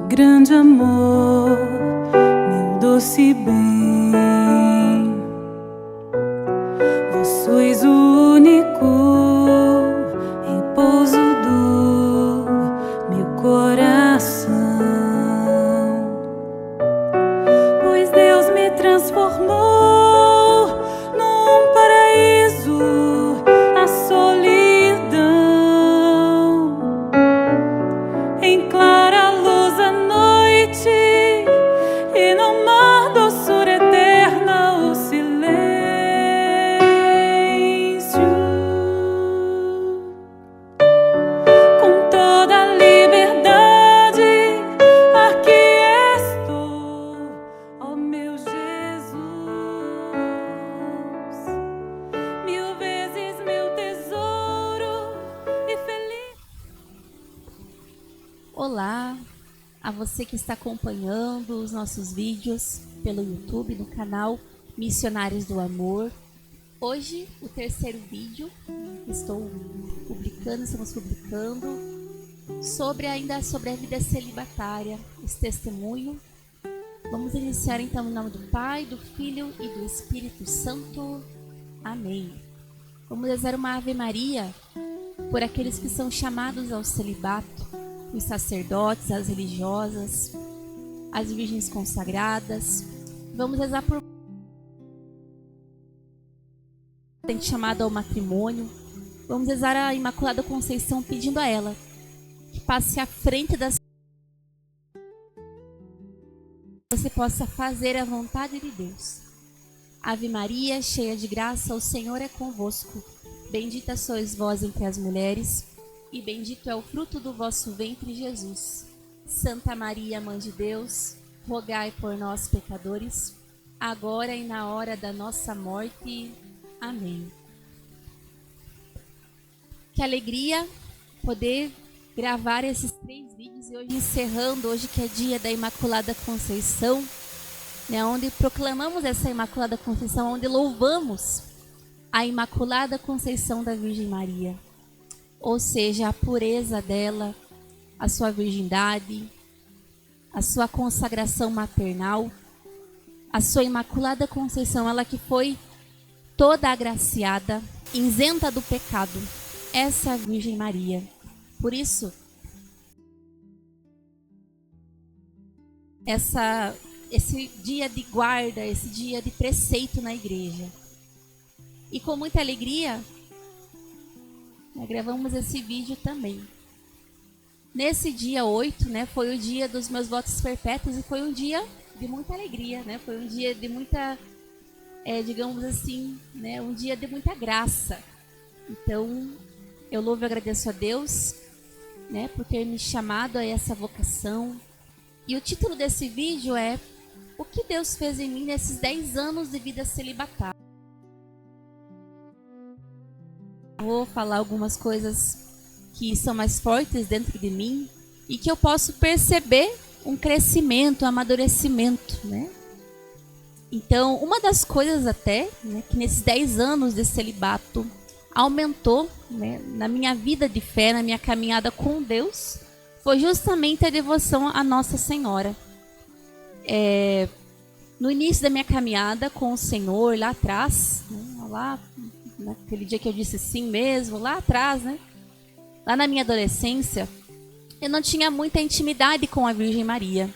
grande amor, meu doce bem. Vós sois o único repouso do meu coração, pois Deus me transformou num paraíso, a solidão em clara luz à noite, e no mar doçura eterna o silêncio. Com toda a liberdade, aqui estou, ó meu Jesus, mil vezes meu tesouro e feliz. Olá a você que está acompanhando os nossos vídeos pelo YouTube no canal Missionários do Amor. Hoje o terceiro vídeo que estamos publicando sobre a vida celibatária, esse testemunho. Vamos iniciar então em nome do Pai, do Filho e do Espírito Santo. Amém. Vamos rezar uma Ave Maria por aqueles que são chamados ao celibato, os sacerdotes, as religiosas, as virgens consagradas. Vamos rezar por chamado ao matrimônio. Vamos rezar a Imaculada Conceição, pedindo a ela que passe à frente das você possa fazer a vontade de Deus. Ave Maria, cheia de graça, o Senhor é convosco. Bendita sois vós entre as mulheres, e bendito é o fruto do vosso ventre, Jesus. Santa Maria, Mãe de Deus, rogai por nós, pecadores, agora e na hora da nossa morte. Amém. Que alegria poder gravar esses 3 vídeos e hoje encerrando, hoje que é dia da Imaculada Conceição, né, onde proclamamos essa Imaculada Conceição, onde louvamos a Imaculada Conceição da Virgem Maria. Ou seja, a pureza dela, a sua virgindade, a sua consagração maternal, a sua Imaculada Conceição, ela que foi toda agraciada, isenta do pecado, essa é a Virgem Maria. Por isso, esse dia de guarda, esse dia de preceito na igreja. E com muita alegria, gravamos esse vídeo também. Nesse dia 8, né, foi o dia dos meus votos perpétuos e foi um dia de muita alegria, né? Foi um dia de muita, digamos assim, né, um dia de muita graça. Então, eu louvo e agradeço a Deus, né, por ter me chamado a essa vocação. E o título desse vídeo é O que Deus fez em mim nesses 10 anos de vida celibatária. Vou falar algumas coisas que são mais fortes dentro de mim e que eu posso perceber um crescimento, um amadurecimento, né? Então, uma das coisas até, né, que nesses 10 anos de celibato aumentou, né, na minha vida de fé, na minha caminhada com Deus, foi justamente a devoção à Nossa Senhora. No início da minha caminhada com o Senhor, lá atrás, né, lá naquele dia que eu disse sim mesmo, lá atrás, né? Lá na minha adolescência, eu não tinha muita intimidade com a Virgem Maria.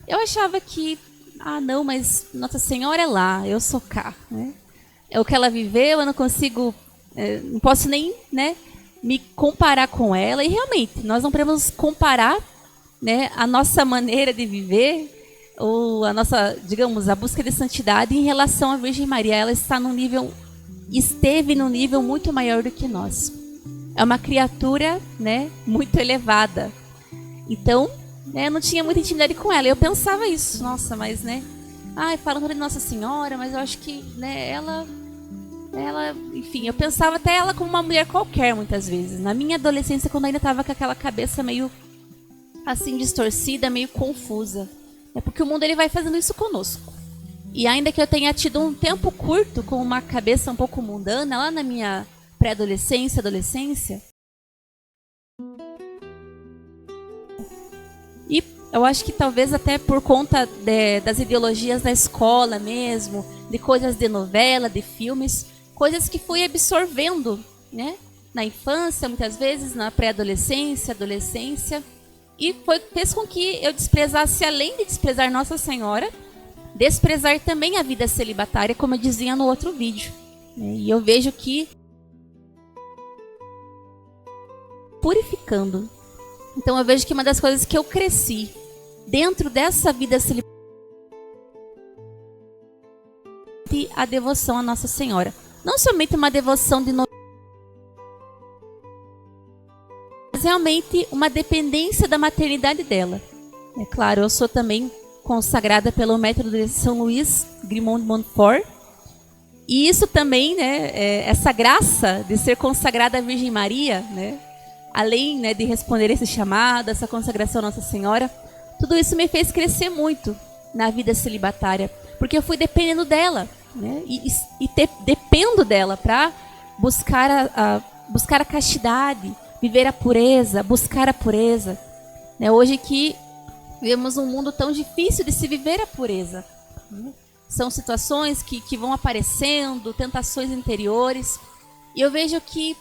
Eu achava que, não, mas Nossa Senhora é lá, eu sou cá, né? É o que ela viveu, eu não consigo, não posso nem, né, me comparar com ela. E realmente, nós não podemos comparar, né, a nossa maneira de viver ou a nossa, digamos, a busca de santidade em relação à Virgem Maria. Ela esteve num nível muito maior do que nós. É uma criatura, né, muito elevada. Então, né, eu não tinha muita intimidade com ela. Eu pensava isso, nossa, mas, né, falam de Nossa Senhora, mas eu acho que, né, ela, enfim, eu pensava até ela como uma mulher qualquer muitas vezes. Na minha adolescência, quando eu ainda estava com aquela cabeça meio assim distorcida, meio confusa. É porque o mundo ele vai fazendo isso conosco. E ainda que eu tenha tido um tempo curto com uma cabeça um pouco mundana, lá na minha pré-adolescência, adolescência, e eu acho que talvez até por conta das ideologias da escola mesmo, de coisas de novela, de filmes, coisas que fui absorvendo, né? Na infância, muitas vezes, na pré-adolescência, adolescência. E fez com que eu desprezasse, além de desprezar Nossa Senhora, desprezar também a vida celibatária, como eu dizia no outro vídeo. E eu vejo que purificando. Então eu vejo que uma das coisas que eu cresci dentro dessa vida celibatária é a devoção à Nossa Senhora. Não somente uma devoção de mas realmente uma dependência da maternidade dela. É claro, eu sou também consagrada pelo método de São Luís Grimond de Montfort. E isso também, né, essa graça de ser consagrada à Virgem Maria, né, além, né, de responder esse chamado, essa consagração à Nossa Senhora, tudo isso me fez crescer muito na vida celibatária, porque eu fui dependendo dela, né, dependo dela para buscar a castidade, viver a pureza, buscar a pureza. Né, hoje que vivemos um mundo tão difícil de se viver a pureza, né? São situações que vão aparecendo, tentações interiores. E eu vejo que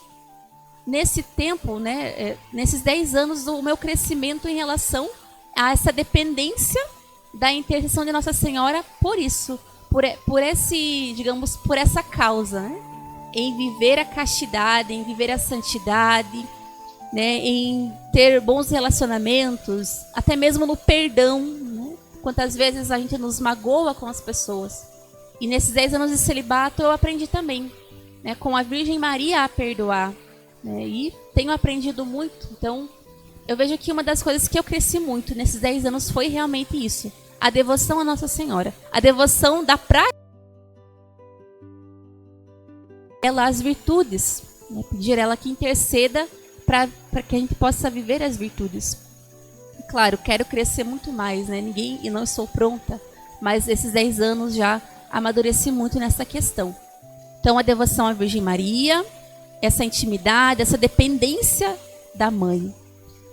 nesse tempo, né, nesses 10 anos, o meu crescimento em relação a essa dependência da intercessão de Nossa Senhora por isso, por esse, digamos, por essa causa, né? Em viver a castidade, em viver a santidade, né, em ter bons relacionamentos, até mesmo no perdão, né? Quantas vezes a gente nos magoa com as pessoas. E nesses 10 anos de celibato eu aprendi também, né, com a Virgem Maria a perdoar. Né, e tenho aprendido muito. Então, eu vejo que uma das coisas que eu cresci muito nesses 10 anos foi realmente isso. A devoção à Nossa Senhora. A devoção da prática ela as virtudes. Né, pedir ela que interceda para que a gente possa viver as virtudes. Claro, quero crescer muito mais, né? E não estou pronta, mas esses 10 anos já amadureci muito nessa questão. Então, a devoção à Virgem Maria, essa intimidade, essa dependência da mãe.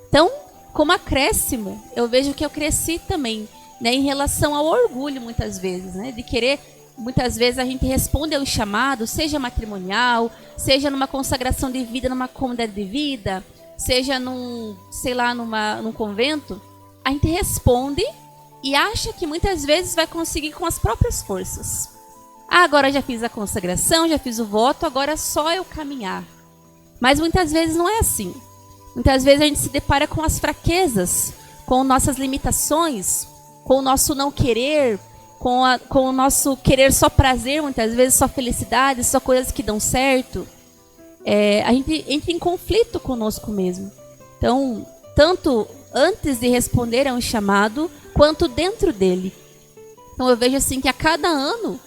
Então, como acréscimo, eu vejo que eu cresci também, né, em relação ao orgulho, muitas vezes, né? De querer, muitas vezes a gente responde ao chamado, seja matrimonial, seja numa consagração de vida, numa comunidade de vida, seja num convento, a gente responde e acha que muitas vezes vai conseguir com as próprias forças. Ah, agora já fiz a consagração, já fiz o voto, agora é só eu caminhar. Mas muitas vezes não é assim. Muitas vezes a gente se depara com as fraquezas, com nossas limitações, com o nosso não querer, com o nosso querer só prazer, muitas vezes só felicidade, só coisas que dão certo. A gente entra em conflito conosco mesmo. Então, tanto antes de responder a um chamado, quanto dentro dele. Então, eu vejo assim que a cada ano,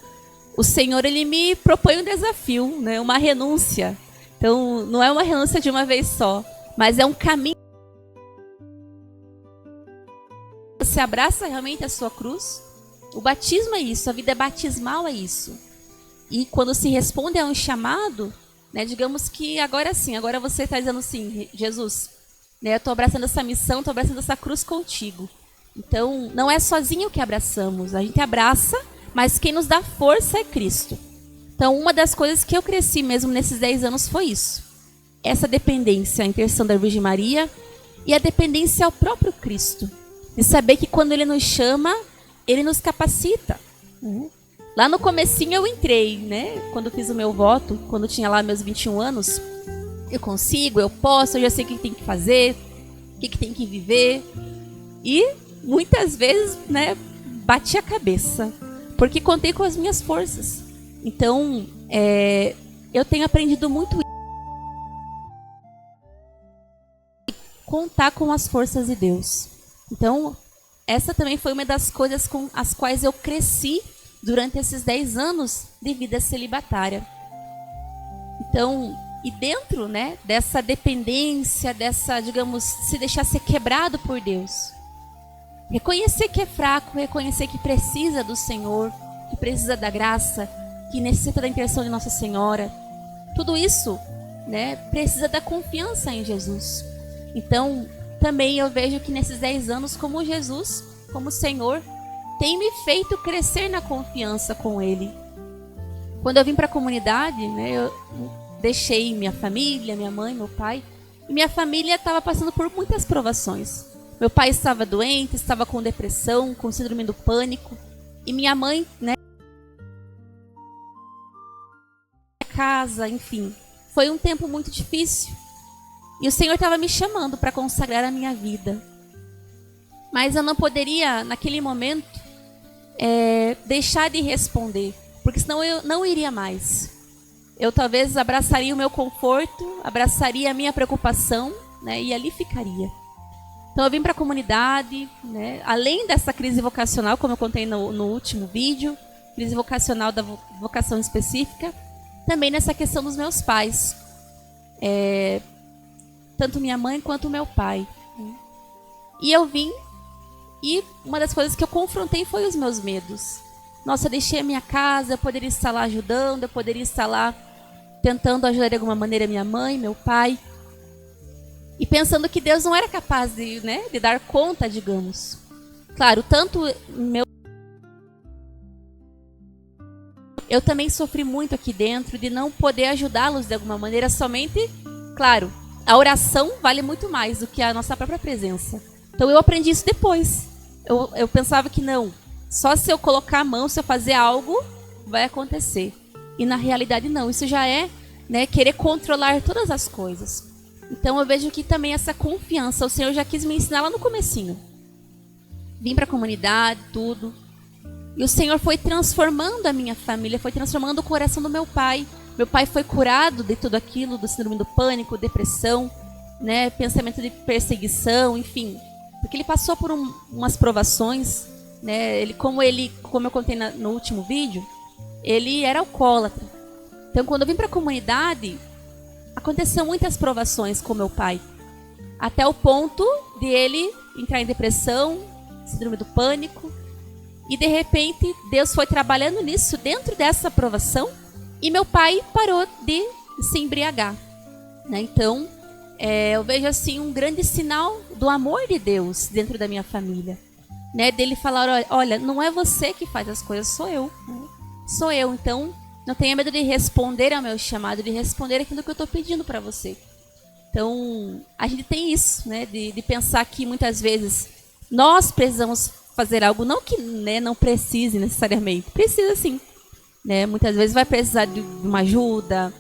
o Senhor ele me propõe um desafio, né? Uma renúncia. Então, não é uma renúncia de uma vez só, mas é um caminho. Você abraça realmente a sua cruz. O batismo é isso, a vida batismal é isso. E quando se responde a um chamado, né, digamos que agora sim, agora você está dizendo assim, Jesus, né, eu estou abraçando essa missão, estou abraçando essa cruz contigo. Então, não é sozinho que abraçamos, a gente abraça, mas quem nos dá força é Cristo. Então, uma das coisas que eu cresci mesmo nesses 10 anos foi isso. Essa dependência, a intercessão da Virgem Maria e a dependência ao próprio Cristo. De saber que quando Ele nos chama, Ele nos capacita. Lá no comecinho eu entrei, né? Quando fiz o meu voto, quando tinha lá meus 21 anos, eu consigo, eu posso, eu já sei o que tem que fazer, o que tem que viver. E muitas vezes, né, bati a cabeça, porque contei com as minhas forças. Então, eu tenho aprendido muito contar com as forças de Deus. Então, essa também foi uma das coisas com as quais eu cresci durante esses 10 anos de vida celibatária. Então, e dentro, né, dessa dependência, dessa, digamos, se deixar ser quebrado por Deus. Reconhecer que é fraco, reconhecer que precisa do Senhor, que precisa da graça, que necessita da intercessão de Nossa Senhora. Tudo isso, né, precisa da confiança em Jesus. Então, também eu vejo que nesses 10 anos, como Jesus, como o Senhor, tem me feito crescer na confiança com Ele. Quando eu vim para a comunidade, né, eu deixei minha família, minha mãe, meu pai, e minha família estava passando por muitas provações. Meu pai estava doente, estava com depressão, com síndrome do pânico, e minha mãe, né, casa, enfim. Foi um tempo muito difícil. E o Senhor estava me chamando para consagrar a minha vida. Mas eu não poderia, naquele momento, deixar de responder, porque senão eu não iria mais. Eu talvez abraçaria o meu conforto, abraçaria a minha preocupação, né, e ali ficaria. Então eu vim para a comunidade, né, além dessa crise vocacional, como eu contei no último vídeo, crise vocacional da vocação específica, também nessa questão dos meus pais. Tanto minha mãe quanto meu pai. E eu vim, e uma das coisas que eu confrontei foi os meus medos. Nossa, eu deixei a minha casa, eu poderia estar lá ajudando, eu poderia estar lá tentando ajudar de alguma maneira minha mãe, meu pai. E pensando que Deus não era capaz de dar conta, digamos. Claro, tanto eu também sofri muito aqui dentro de não poder ajudá-los de alguma maneira, somente, claro, a oração vale muito mais do que a nossa própria presença. Então eu aprendi isso depois. Eu pensava que não, só se eu colocar a mão, se eu fazer algo, vai acontecer. E na realidade não, isso já é, né, querer controlar todas as coisas. Então eu vejo que também essa confiança, o Senhor já quis me ensinar lá no comecinho. Vim para a comunidade, tudo. E o Senhor foi transformando a minha família, foi transformando o coração do meu pai. Meu pai foi curado de tudo aquilo, do síndrome do pânico, depressão, né, pensamento de perseguição, enfim. Porque ele passou por umas provações, né, como eu contei no último vídeo, ele era alcoólatra. Então quando eu vim para a comunidade, aconteceu muitas provações com meu pai. Até o ponto de ele entrar em depressão, síndrome do pânico. E de repente Deus foi trabalhando nisso dentro dessa provação. E meu pai parou de se embriagar, né? Então, eu vejo assim um grande sinal do amor de Deus dentro da minha família, né? Dele falar, olha, não é você que faz as coisas, sou eu, né? Sou eu, então não tenha medo de responder ao meu chamado, de responder aquilo que eu estou pedindo para você. Então, a gente tem isso, né? De pensar que muitas vezes nós precisamos fazer algo, não que, né, não precise necessariamente, precisa sim. Né? Muitas vezes vai precisar de uma ajuda,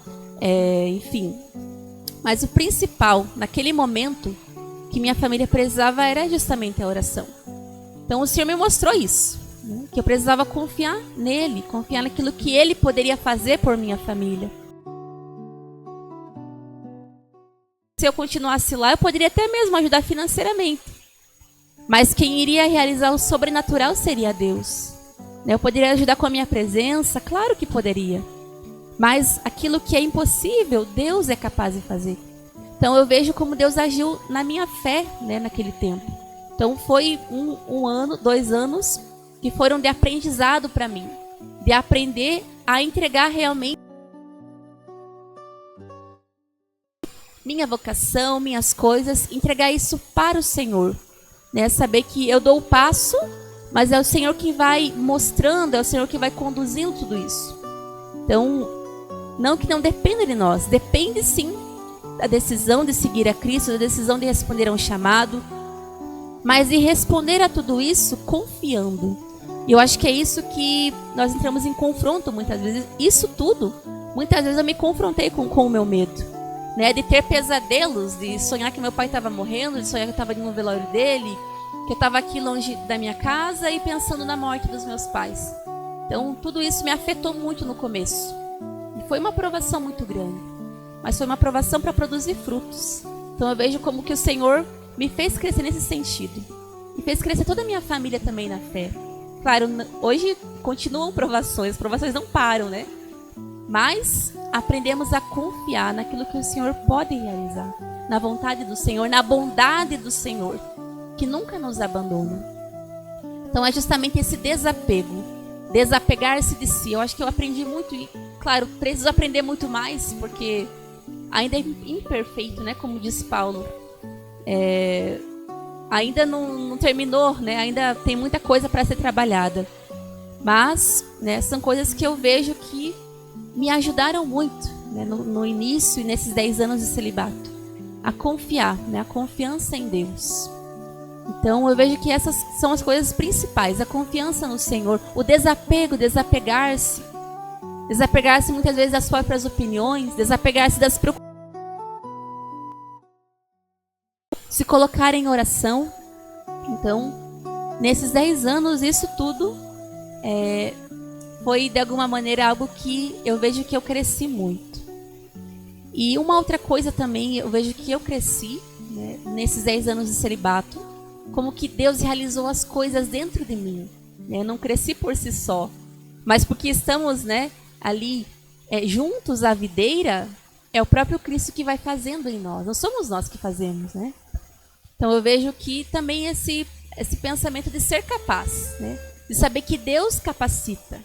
enfim. Mas o principal, naquele momento, que minha família precisava era justamente a oração. Então o Senhor me mostrou isso, né? Que eu precisava confiar nele, confiar naquilo que ele poderia fazer por minha família. Se eu continuasse lá, eu poderia até mesmo ajudar financeiramente. Mas quem iria realizar o sobrenatural seria Deus. Eu poderia ajudar com a minha presença? Claro que poderia. Mas aquilo que é impossível, Deus é capaz de fazer. Então eu vejo como Deus agiu na minha fé, né, naquele tempo. Então foi um ano, 2 anos que foram de aprendizado para mim. De aprender a entregar realmente minha vocação, minhas coisas, entregar isso para o Senhor. Né? Saber que eu dou o passo, mas é o Senhor que vai mostrando, é o Senhor que vai conduzindo tudo isso. Então, não que não dependa de nós, depende sim da decisão de seguir a Cristo, da decisão de responder a um chamado, mas de responder a tudo isso confiando. E eu acho que é isso que nós entramos em confronto muitas vezes. Isso tudo, muitas vezes eu me confrontei com o meu medo, né? De ter pesadelos, de sonhar que meu pai estava morrendo, de sonhar que eu estava no velório dele, que eu estava aqui longe da minha casa e pensando na morte dos meus pais. Então, tudo isso me afetou muito no começo. E foi uma provação muito grande. Mas foi uma provação para produzir frutos. Então, eu vejo como que o Senhor me fez crescer nesse sentido. E fez crescer toda a minha família também na fé. Claro, hoje continuam provações. As provações não param, né? Mas aprendemos a confiar naquilo que o Senhor pode realizar. Na vontade do Senhor, na bondade do Senhor, que nunca nos abandona. Então é justamente esse desapego, desapegar-se de si. Eu acho que eu aprendi muito e, claro, preciso aprender muito mais, porque ainda é imperfeito, né? Como diz Paulo. ainda não terminou, né? Ainda tem muita coisa para ser trabalhada. Mas, né, são coisas que eu vejo que me ajudaram muito, né, no início e nesses 10 anos de celibato. A confiar, né, a confiança em Deus. Então eu vejo que essas são as coisas principais. A confiança no Senhor, o desapego, desapegar-se. Desapegar-se muitas vezes das próprias opiniões, desapegar-se das preocupações. Se colocar em oração. Então, nesses 10 anos, isso tudo foi de alguma maneira algo que eu vejo que eu cresci muito. E uma outra coisa também, eu vejo que eu cresci, né, nesses 10 anos de celibato, como que Deus realizou as coisas dentro de mim. Né? Eu não cresci por si só, mas porque estamos, né, ali juntos à videira, é o próprio Cristo que vai fazendo em nós. Não somos nós que fazemos, né? Então eu vejo que também esse pensamento de ser capaz, né? De saber que Deus capacita.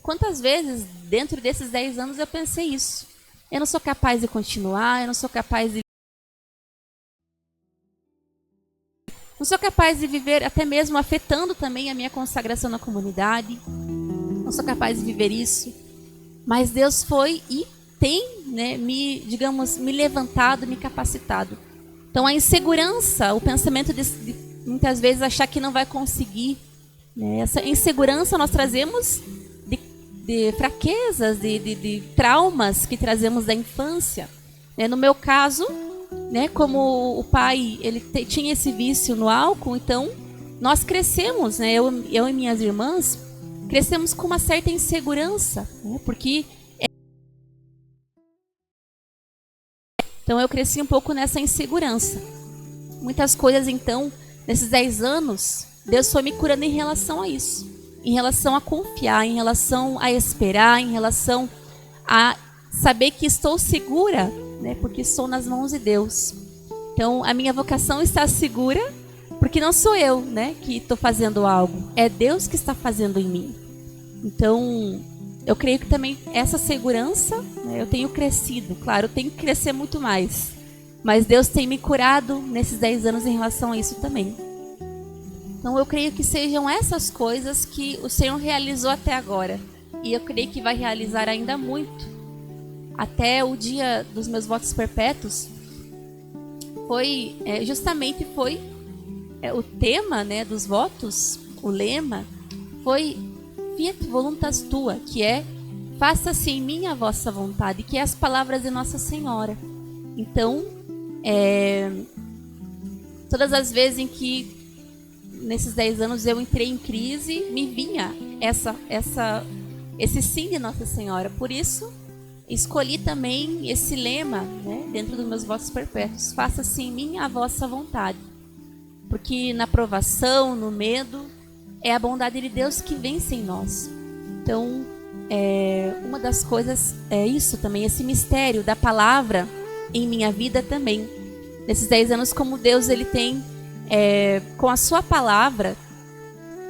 Quantas vezes, dentro desses 10 anos, eu pensei isso. Eu não sou capaz de continuar, eu não sou capaz de... Não sou capaz de viver, até mesmo afetando também a minha consagração na comunidade. Não sou capaz de viver isso. Mas Deus foi e tem, né, me levantado, me capacitado. Então a insegurança, o pensamento de muitas vezes achar que não vai conseguir, né, essa insegurança nós trazemos de fraquezas, de traumas que trazemos da infância. Né? No meu caso, né, como o pai ele tinha esse vício no álcool, então nós crescemos, né, eu e minhas irmãs, crescemos com uma certa insegurança, né, porque... Então eu cresci um pouco nessa insegurança. Muitas coisas, então, nesses 10 anos, Deus foi me curando em relação a isso. Em relação a confiar, em relação a esperar, em relação a saber que estou segura, né, porque estou nas mãos de Deus. Então, a minha vocação está segura, porque não sou eu, né, que estou fazendo algo. É Deus que está fazendo em mim. Então, eu creio que também essa segurança, né, eu tenho crescido. Claro, eu tenho que crescer muito mais. Mas Deus tem me curado nesses 10 anos em relação a isso também. Então eu creio que sejam essas coisas que o Senhor realizou até agora. E eu creio que vai realizar ainda muito. Até o dia dos meus votos perpétuos. Justamente foi o tema, né, dos votos, o lema, foi Fiat voluntas tua, que é faça-se em mim a vossa vontade, que é as palavras de Nossa Senhora. Então, todas as vezes em que nesses 10 anos eu entrei em crise, me vinha esse sim de Nossa Senhora. Por isso, escolhi também esse lema, né, dentro dos meus votos perpétuos. Faça-se em mim a vossa vontade. Porque na provação, no medo, é a bondade de Deus que vence em nós. Então, uma das coisas é isso também, esse mistério da palavra em minha vida também. Nesses 10 anos, como Deus ele tem... com a sua palavra,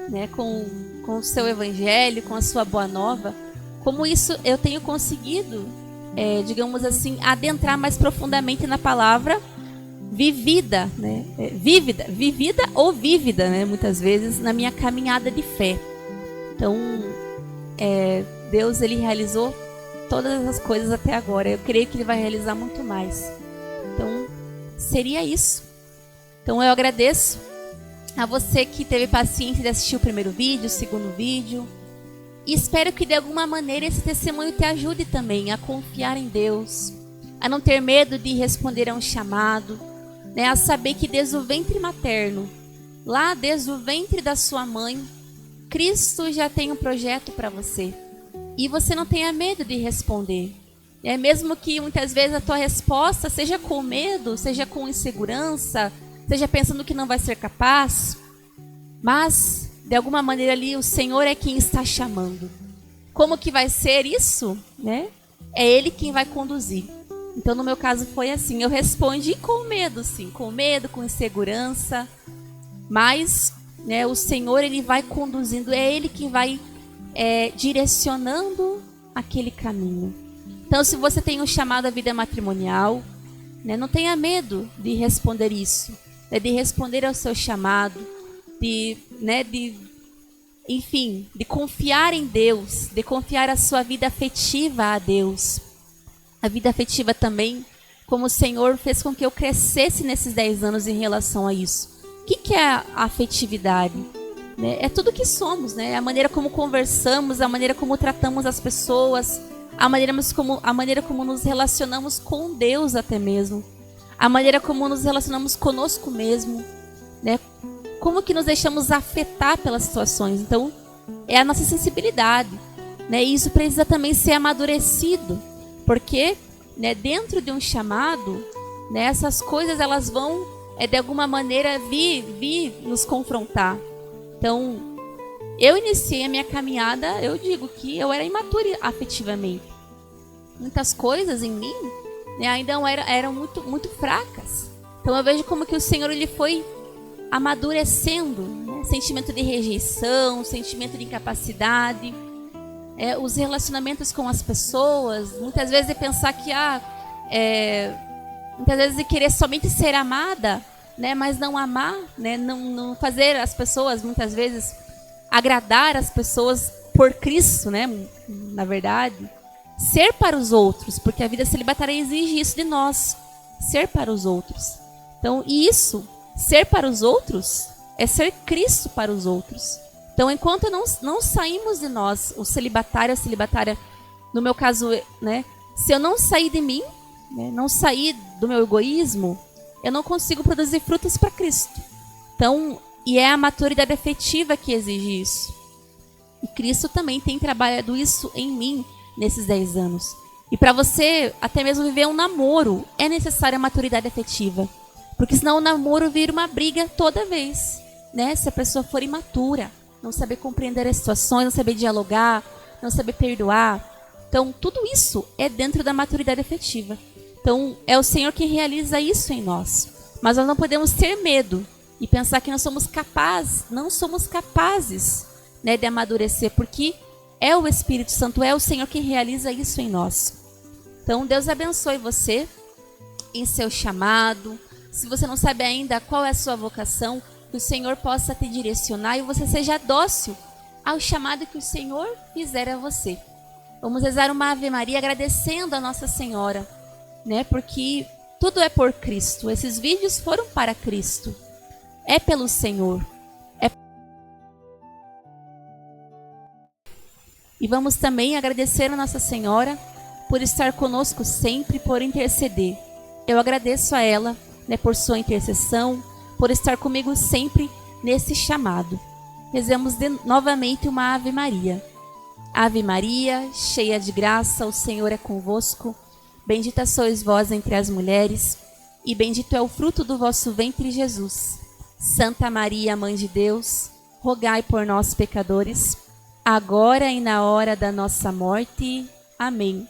né, com o seu evangelho, com a sua boa nova, como isso eu tenho conseguido, digamos assim, adentrar mais profundamente na palavra vivida, né, vivida ou vívida, né, muitas vezes na minha caminhada de fé. Então, Deus ele realizou todas as coisas até agora. Eu creio que ele vai realizar muito mais. Então, seria isso. Então eu agradeço a você que teve paciência de assistir o primeiro vídeo, o segundo vídeo. E espero que de alguma maneira esse testemunho te ajude também a confiar em Deus, a não ter medo de responder a um chamado, né, a saber que desde o ventre materno, lá desde o ventre da sua mãe, Cristo já tem um projeto para você. E você não tenha medo de responder. Mesmo que muitas vezes a tua resposta seja com medo, seja com insegurança, seja pensando que não vai ser capaz, mas de alguma maneira ali o Senhor é quem está chamando. Como que vai ser isso? Né? É Ele quem vai conduzir. Então no meu caso foi assim, eu respondi com medo, sim, com medo, com insegurança, mas, né, o Senhor ele vai conduzindo, é Ele quem vai direcionando aquele caminho. Então se você tem um chamado à vida matrimonial, né, não tenha medo de responder isso. né, de responder ao seu chamado, enfim, de confiar em Deus, de confiar a sua vida afetiva a Deus. A vida afetiva também, como o Senhor fez com que eu crescesse nesses 10 anos em relação a isso. O que é a afetividade? Né? É tudo que somos, né? A maneira como conversamos, a maneira como tratamos as pessoas, a maneira como nos relacionamos com Deus até mesmo, a maneira como nos relacionamos conosco mesmo, né? Como que nos deixamos afetar pelas situações. Então, é a nossa sensibilidade, né? E isso precisa também ser amadurecido, porque, né, dentro de um chamado, né, essas coisas elas vão, de alguma maneira, vir nos confrontar. Então, eu iniciei a minha caminhada, eu digo que eu era imatura afetivamente. Muitas coisas em mim, né, ainda eram muito, muito fracas. Então eu vejo como que o Senhor ele foi amadurecendo, né? Sentimento de rejeição, sentimento de incapacidade, os relacionamentos com as pessoas, muitas vezes de pensar que muitas vezes de querer somente ser amada, né, mas não amar, né, não fazer as pessoas, muitas vezes agradar as pessoas por Cristo, né, na verdade, ser para os outros, porque a vida celibatária exige isso de nós, ser para os outros. Então, isso, ser para os outros, é ser Cristo para os outros. Então, enquanto não saímos de nós, o celibatário, a celibatária, no meu caso, né, se eu não sair de mim, né, não sair do meu egoísmo, eu não consigo produzir frutos para Cristo. Então, e é a maturidade afetiva que exige isso. E Cristo também tem trabalhado isso em mim nesses 10 anos. E para você até mesmo viver um namoro, é necessária a maturidade afetiva. Porque senão o namoro vira uma briga toda vez, né? Se a pessoa for imatura, não saber compreender as situações, não saber dialogar, não saber perdoar. Então, tudo isso é dentro da maturidade afetiva. Então, é o Senhor que realiza isso em nós. Mas nós não podemos ter medo e pensar que nós somos capazes, não somos capazes, né, de amadurecer, porque é o Espírito Santo, é o Senhor que realiza isso em nós. Então, Deus abençoe você em seu chamado. Se você não sabe ainda qual é a sua vocação, que o Senhor possa te direcionar e você seja dócil ao chamado que o Senhor fizer a você. Vamos rezar uma Ave Maria agradecendo a Nossa Senhora, né? Porque tudo é por Cristo. Esses vídeos foram para Cristo. É pelo Senhor. E vamos também agradecer a Nossa Senhora por estar conosco sempre, por interceder. Eu agradeço a ela, né, por sua intercessão, por estar comigo sempre nesse chamado. Rezemos novamente uma Ave Maria. Ave Maria, cheia de graça, o Senhor é convosco. Bendita sois vós entre as mulheres, e bendito é o fruto do vosso ventre, Jesus. Santa Maria, Mãe de Deus, rogai por nós, pecadores, agora e na hora da nossa morte. Amém.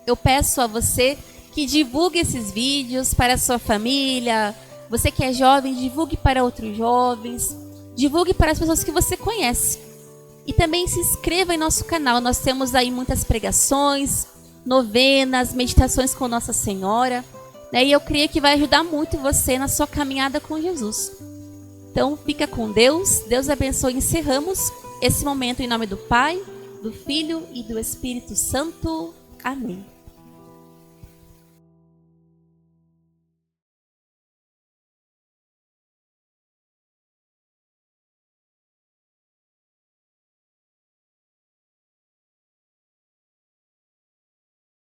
Eu peço a você que divulgue esses vídeos para a sua família. Você que é jovem, divulgue para outros jovens. Divulgue para as pessoas que você conhece. E também se inscreva em nosso canal. Nós temos aí muitas pregações, novenas, meditações com Nossa Senhora, né? E eu creio que vai ajudar muito você na sua caminhada com Jesus. Então, fica com Deus. Deus abençoe. Encerramos esse momento em nome do Pai, do Filho e do Espírito Santo. Amém.